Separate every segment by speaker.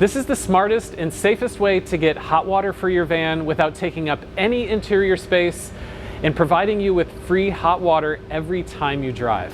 Speaker 1: This is the smartest and safest way to get hot water for your van without taking up any interior space and providing you with free hot water every time you drive.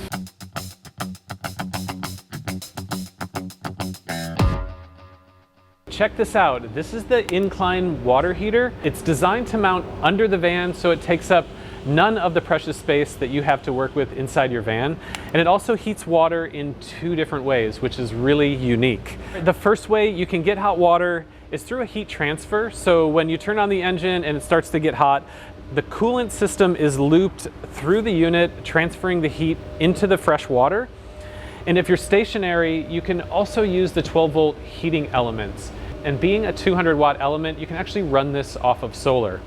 Speaker 1: Check this out. This is the Incline water heater. It's designed to mount under the van so it takes up none of the precious space that you have to work with inside your van. And it also heats water in 2 different ways, which is really unique. The first way you can get hot water is through a heat transfer. So when you turn on the engine and it starts to get hot, the coolant system is looped through the unit, transferring the heat into the fresh water. And if you're stationary, you can also use the 12-volt heating elements. And being a 200-watt element, you can actually run this off of solar.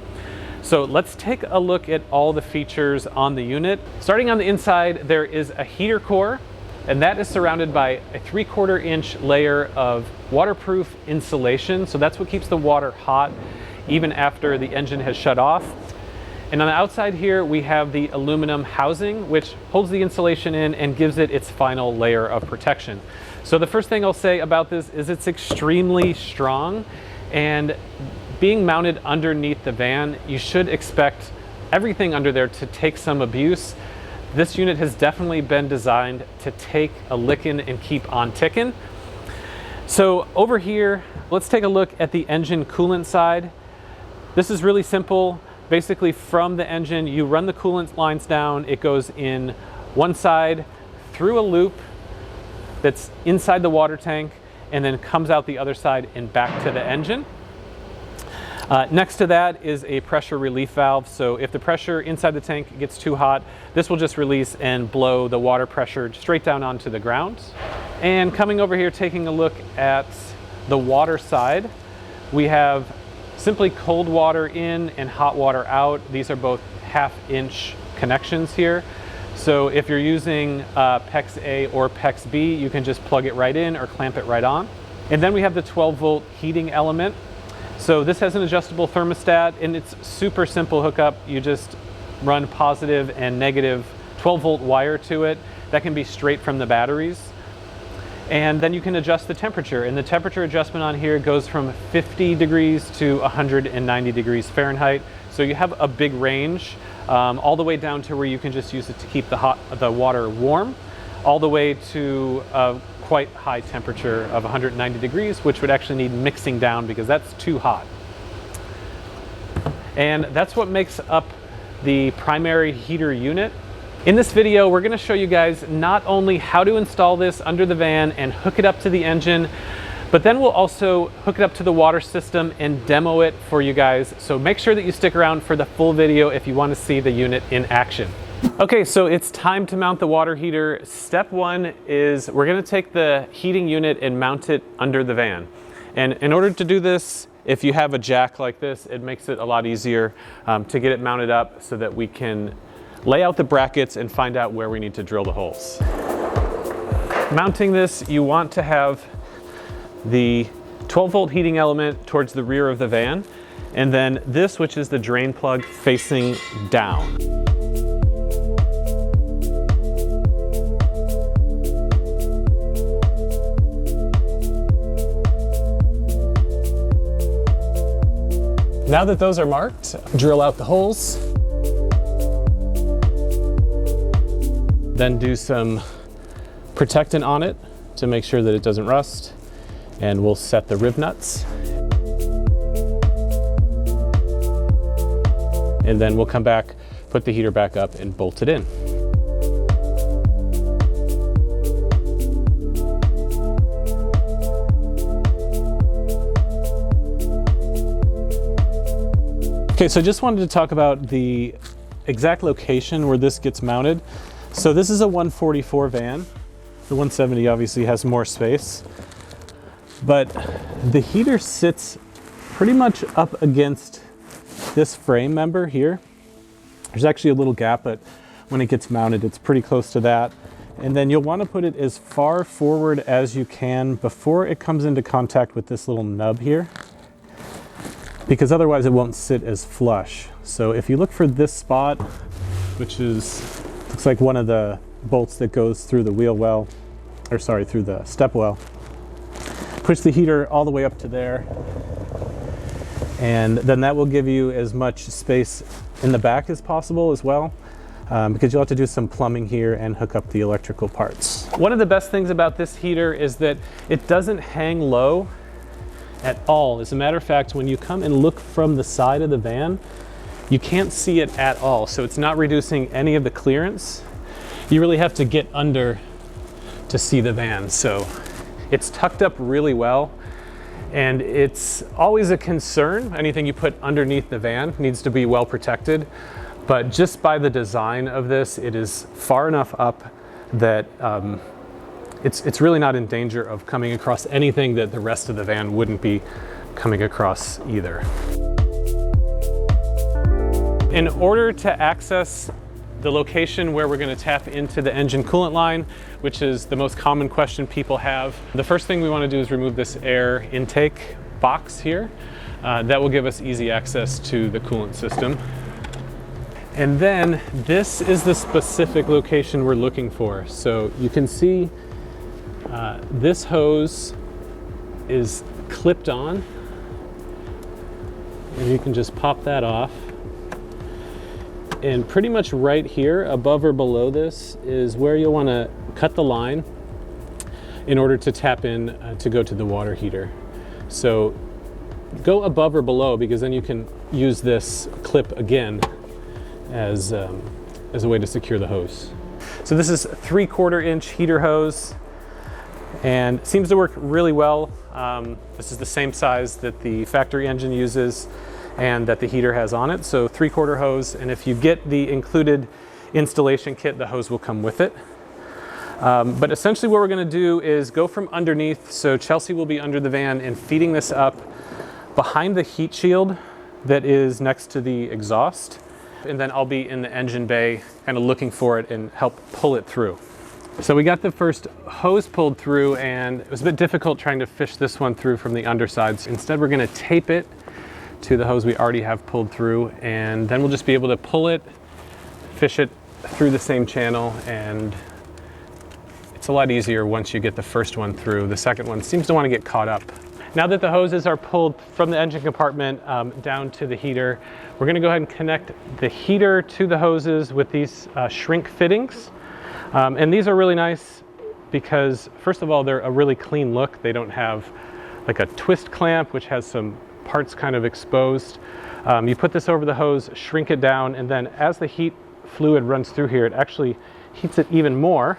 Speaker 1: So let's take a look at all the features on the unit. Starting on the inside, there is a heater core, and that is surrounded by a 3/4 inch layer of waterproof insulation. So that's what keeps the water hot even after the engine has shut off. And on the outside here, we have the aluminum housing, which holds the insulation in and gives it its final layer of protection. So the first thing I'll say about this is it's extremely strong, and being mounted underneath the van, you should expect everything under there to take some abuse. This unit has definitely been designed to take a licking and keep on ticking. So over here, let's take a look at the engine coolant side. This is really simple. Basically, from the engine, you run the coolant lines down. It goes in one side through a loop that's inside the water tank and then comes out the other side and back to the engine. Next to that is a pressure relief valve. So if the pressure inside the tank gets too hot, this will just release and blow the water pressure straight down onto the ground. And coming over here, taking a look at the water side, we have simply cold water in and hot water out. These are both 1/2 inch connections here. So if you're using PEX A or PEX B, you can just plug it right in or clamp it right on. And then we have the 12-volt heating element. So this has an adjustable thermostat, and it's super simple hookup. You just run positive and negative 12-volt wire to it. That can be straight from the batteries. And then you can adjust the temperature, and the temperature adjustment on here goes from 50 degrees to 190 degrees Fahrenheit. So you have a big range, all the way down to where you can just use it to keep the water warm, all the way to a quite high temperature of 190 degrees, which would actually need mixing down because that's too hot. And that's what makes up the primary heater unit. In this video, we're going to show you guys not only how to install this under the van and hook it up to the engine, but then we'll also hook it up to the water system and demo it for you guys. So make sure that you stick around for the full video if you want to see the unit in action. Okay, so it's time to mount the water heater. Step 1 is we're going to take the heating unit and mount it under the van. And in order to do this, if you have a jack like this, it makes it a lot easier to get it mounted up so that we can lay out the brackets and find out where we need to drill the holes. Mounting this, you want to have the 12-volt heating element towards the rear of the van, and then this, which is the drain plug, facing down. Now that those are marked, drill out the holes. Then do some protectant on it to make sure that it doesn't rust. And we'll set the rib nuts. And then we'll come back, put the heater back up and bolt it in. Okay, so I just wanted to talk about the exact location where this gets mounted. So this is a 144 van. The 170 obviously has more space, but the heater sits pretty much up against this frame member here. There's actually a little gap, but when it gets mounted, it's pretty close to that. And then you'll want to put it as far forward as you can before it comes into contact with this little nub here, because otherwise it won't sit as flush. So if you look for this spot, which looks like one of the bolts that goes through the wheel well, or sorry, through the step well, push the heater all the way up to there. And then that will give you as much space in the back as possible as well, because you'll have to do some plumbing here and hook up the electrical parts. One of the best things about this heater is that it doesn't hang low at all. As a matter of fact, when you come and look from the side of the van, you can't see it at all. So it's not reducing any of the clearance. You really have to get under to see the van. So it's tucked up really well. And it's always a concern. Anything you put underneath the van needs to be well protected. But just by the design of this, it is far enough up that it's really not in danger of coming across anything that the rest of the van wouldn't be coming across either. In order to access the location where we're going to tap into the engine coolant line, which is the most common question people have, the first thing we want to do is remove this air intake box here. That will give us easy access to the coolant system. And then this is the specific location we're looking for. So you can see this hose is clipped on, and you can just pop that off. And pretty much right here, above or below this, is where you'll want to cut the line in order to tap in to go to the water heater. So go above or below, because then you can use this clip again as a way to secure the hose. So this is a 3/4 inch heater hose, and seems to work really well. This is the same size that the factory engine uses and that the heater has on it. So 3/4 hose, and if you get the included installation kit, the hose will come with it. But essentially what we're gonna do is go from underneath. So Chelsea will be under the van and feeding this up behind the heat shield that is next to the exhaust. And then I'll be in the engine bay kind of looking for it and help pull it through. So we got the first hose pulled through, and it was a bit difficult trying to fish this one through from the underside. So instead we're gonna tape it to the hose we already have pulled through, and then we'll just be able to pull it, fish it through the same channel, and it's a lot easier once you get the first one through. The second one seems to want to get caught up. Now that the hoses are pulled from the engine compartment down to the heater, we're going to go ahead and connect the heater to the hoses with these shrink fittings. And these are really nice because, first of all, they're a really clean look. They don't have like a twist clamp, which has some parts kind of exposed. You put this over the hose, shrink it down, and then as the heat fluid runs through here, it actually heats it even more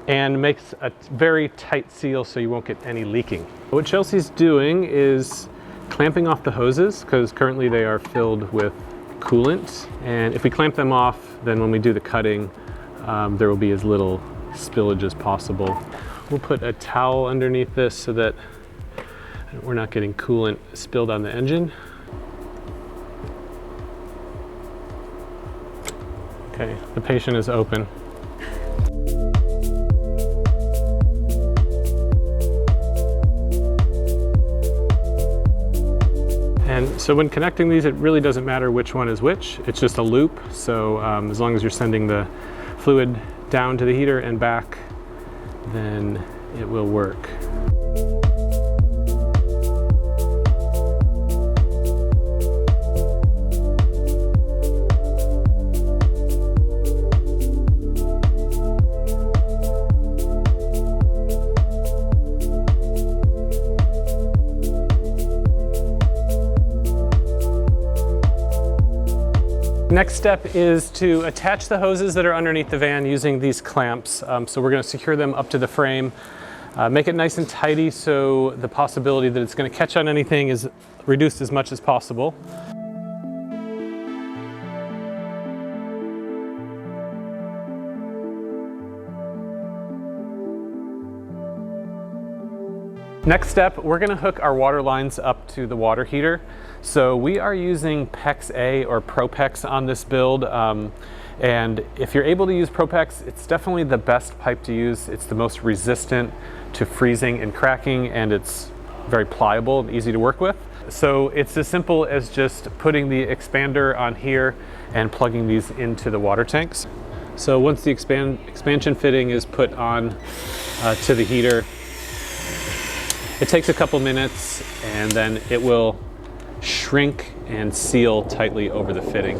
Speaker 1: and makes a very tight seal so you won't get any leaking. What Chelsea's doing is clamping off the hoses, because currently they are filled with coolant. And if we clamp them off, then when we do the cutting, there will be as little spillage as possible. We'll put a towel underneath this so that we're not getting coolant spilled on the engine. Okay, the patient is open. And so when connecting these, it really doesn't matter which one is which. It's just a loop. So as long as you're sending the fluid down to the heater and back, then it will work. Next step is to attach the hoses that are underneath the van using these clamps. So we're going to secure them up to the frame, make it nice and tidy so the possibility that it's going to catch on anything is reduced as much as possible. Next step, we're going to hook our water lines up to the water heater. So we are using PEX A or ProPEX on this build. And if you're able to use ProPEX, it's definitely the best pipe to use. It's the most resistant to freezing and cracking, and it's very pliable and easy to work with. So it's as simple as just putting the expander on here and plugging these into the water tanks. So once the expansion fitting is put on to the heater, It takes a couple minutes and then it will shrink and seal tightly over the fitting.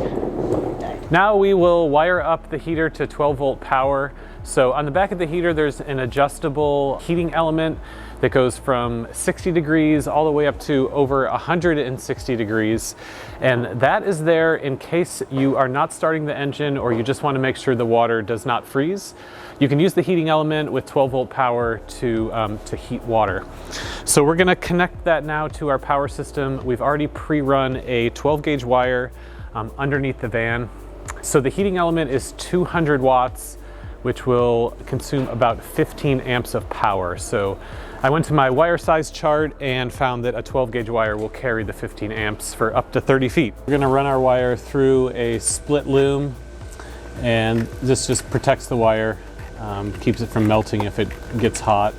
Speaker 1: Now we will wire up the heater to 12-volt power. So on the back of the heater, there's an adjustable heating element that goes from 60 degrees all the way up to over 160 degrees. And that is there in case you are not starting the engine or you just want to make sure the water does not freeze. You can use the heating element with 12-volt power to heat water. So we're going to connect that now to our power system. We've already pre-run a 12-gauge wire underneath the van. So the heating element is 200 watts, which will consume about 15 amps of power. So I went to my wire size chart and found that a 12-gauge wire will carry the 15 amps for up to 30 feet. We're gonna run our wire through a split loom, and this just protects the wire, keeps it from melting if it gets hot.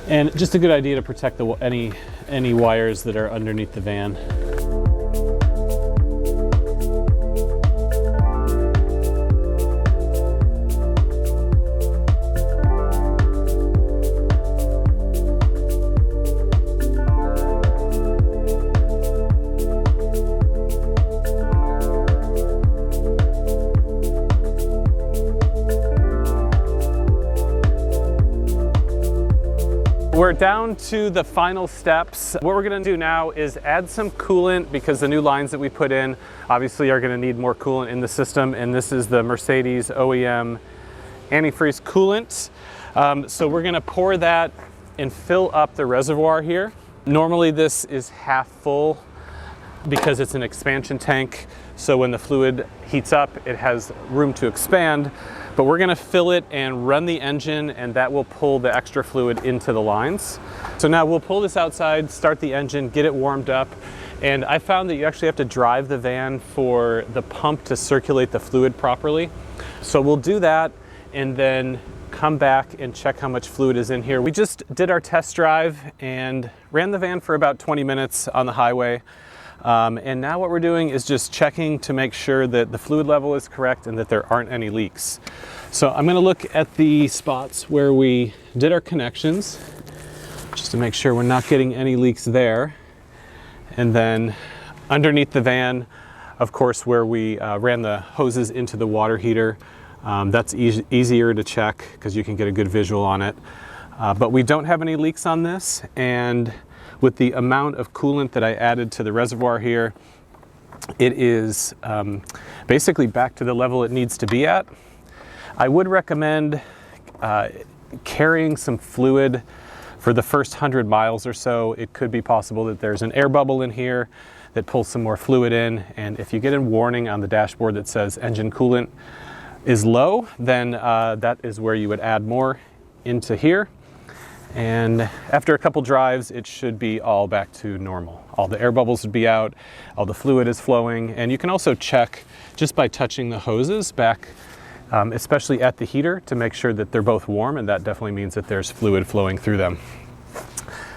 Speaker 1: And just a good idea to protect any wires that are underneath the van. We're down to the final steps. What we're gonna do now is add some coolant, because the new lines that we put in obviously are gonna need more coolant in the system, and this is the Mercedes OEM antifreeze coolant. So we're gonna pour that and fill up the reservoir here. Normally this is half full because it's an expansion tank, so when the fluid heats up, it has room to expand. But we're gonna fill it and run the engine, and that will pull the extra fluid into the lines. So now we'll pull this outside, start the engine, get it warmed up. And I found that you actually have to drive the van for the pump to circulate the fluid properly. So we'll do that and then come back and check how much fluid is in here. We just did our test drive and ran the van for about 20 minutes on the highway. And now what we're doing is just checking to make sure that the fluid level is correct and that there aren't any leaks. So I'm going to look at the spots where we did our connections just to make sure we're not getting any leaks there. And then underneath the van, of course, where we ran the hoses into the water heater, that's easier to check because you can get a good visual on it. But we don't have any leaks on this, and with the amount of coolant that I added to the reservoir here, it is basically back to the level it needs to be at. I would recommend carrying some fluid for the first 100 miles or so. It could be possible that there's an air bubble in here that pulls some more fluid in, and if you get a warning on the dashboard that says engine coolant is low, then that is where you would add more into here. And after a couple drives, it should be all back to normal. All the air bubbles would be out, all the fluid is flowing, and you can also check just by touching the hoses back, especially at the heater, to make sure that they're both warm, and that definitely means that there's fluid flowing through them.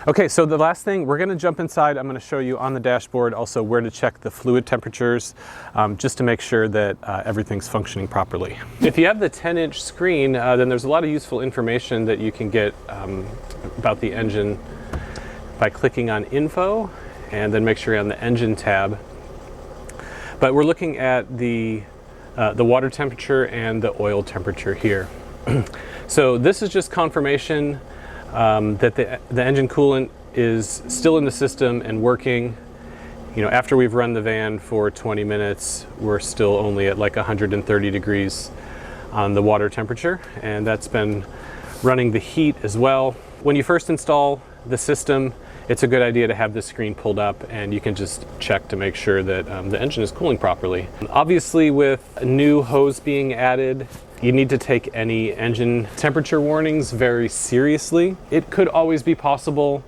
Speaker 1: Okay, so the last thing, we're gonna jump inside. I'm gonna show you on the dashboard also where to check the fluid temperatures, just to make sure that everything's functioning properly. If you have the 10-inch screen, then there's a lot of useful information that you can get about the engine by clicking on Info, and then make sure you're on the Engine tab. But we're looking at the water temperature and the oil temperature here. So this is just confirmation that the engine coolant is still in the system and working. You know, after we've run the van for 20 minutes, we're still only at like 130 degrees on the water temperature, and that's been running the heat as well. When you first install the system, it's a good idea to have this screen pulled up, and you can just check to make sure that the engine is cooling properly. Obviously, with a new hose being added, you need to take any engine temperature warnings very seriously. It could always be possible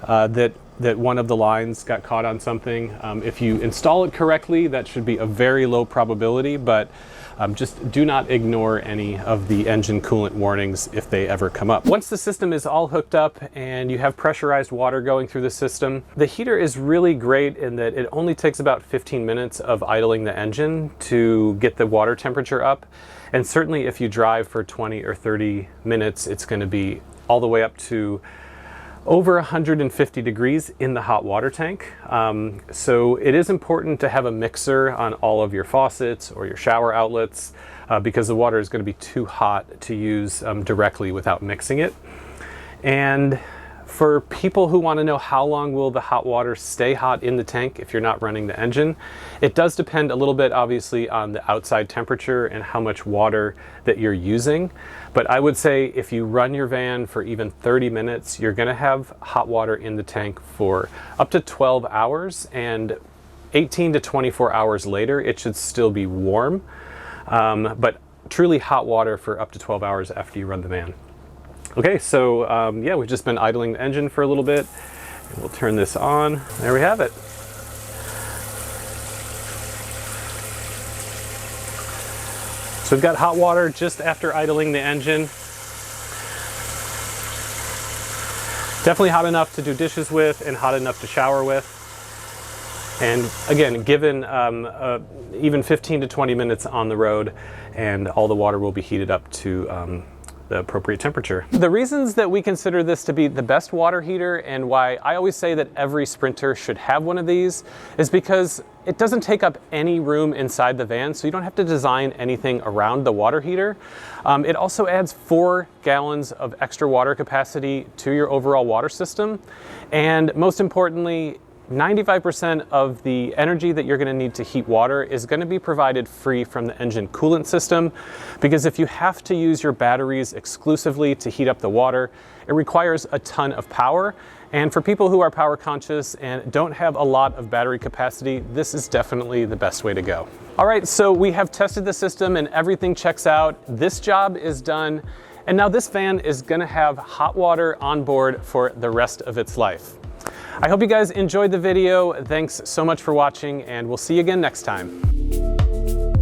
Speaker 1: that one of the lines got caught on something. If you install it correctly, that should be a very low probability, but just do not ignore any of the engine coolant warnings if they ever come up. Once the system is all hooked up and you have pressurized water going through the system, the heater is really great in that it only takes about 15 minutes of idling the engine to get the water temperature up. And certainly if you drive for 20 or 30 minutes, it's going to be all the way up to over 150 degrees in the hot water tank. So it is important to have a mixer on all of your faucets or your shower outlets because the water is going to be too hot to use directly without mixing it. And for people who want to know how long will the hot water stay hot in the tank if you're not running the engine, it does depend a little bit obviously on the outside temperature and how much water that you're using. But I would say if you run your van for even 30 minutes, you're going to have hot water in the tank for up to 12 hours, and 18 to 24 hours later it should still be warm, but truly hot water for up to 12 hours after you run the van. Okay, so yeah, we've just been idling the engine for a little bit. We'll turn this on. There we have it. So we've got hot water just after idling the engine. Definitely hot enough to do dishes with and hot enough to shower with. And again, given even 15 to 20 minutes on the road, and all the water will be heated up to the appropriate temperature. The reasons that we consider this to be the best water heater, and why I always say that every Sprinter should have one of these, is because it doesn't take up any room inside the van, so you don't have to design anything around the water heater. It also adds 4 gallons of extra water capacity to your overall water system, and most importantly, 95% of the energy that you're going to need to heat water is going to be provided free from the engine coolant system, because if you have to use your batteries exclusively to heat up the water, it requires a ton of power. And for people who are power conscious and don't have a lot of battery capacity, this is definitely the best way to go. All right, so we have tested the system and everything checks out. This job is done. And now this van is going to have hot water on board for the rest of its life. I hope you guys enjoyed the video. Thanks so much for watching, and we'll see you again next time.